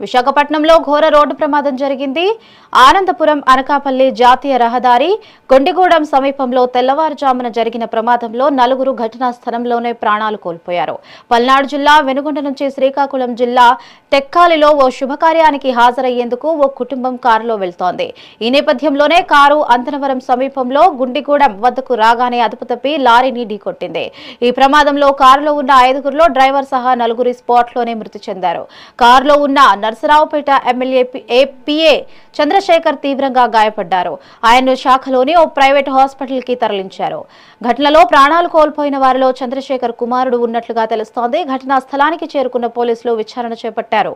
విశాఖపట్నంలో ఘోర రోడ్డు ప్రమాదం జరిగింది. ఆనందపురం అనకాపల్లి జాతీయ రహదారి కొండిగూడెం సమీపంలో తెల్లవారుజామున జరిగిన ప్రమాదంలో నలుగురు ఘటనా స్థలంలోనే ప్రాణాలు కోల్పోయారు. పల్నాడు జిల్లా వెనుగొండ నుంచి శ్రీకాకుళం జిల్లా టెక్కాలిలో ఓ శుభకార్యానికి హాజరయ్యేందుకు ఓ కుటుంబం కారులో వెళ్తోంది. ఈ నేపథ్యంలోనే కారు అంతనవరం సమీపంలో గుండిగూడెం వద్దకు రాగానే అదుపు తప్పి లారీని ఢీకొట్టింది. ఈ ప్రమాదంలో కారులో ఉన్న 5గురిలో డ్రైవర్ సహా నలుగురి స్పాట్లోనే మృతి చెందారు. కారులో ఉన్న నర్సరావుపేట ఎమ్మెల్యే పిఏ చంద్రశేఖర్ తీవ్రంగా గాయపడ్డారు. ఆయన్ను శాఖలోని ఓ ప్రైవేట్ హాస్పిటల్ కి తరలించారు. ఘటనలో ప్రాణాలు కోల్పోయిన వారిలో చంద్రశేఖర్ కుమారుడు ఉన్నట్లుగా తెలుస్తోంది. ఘటనా స్థలానికి చేరుకున్న పోలీసులు విచారణ చేపట్టారు.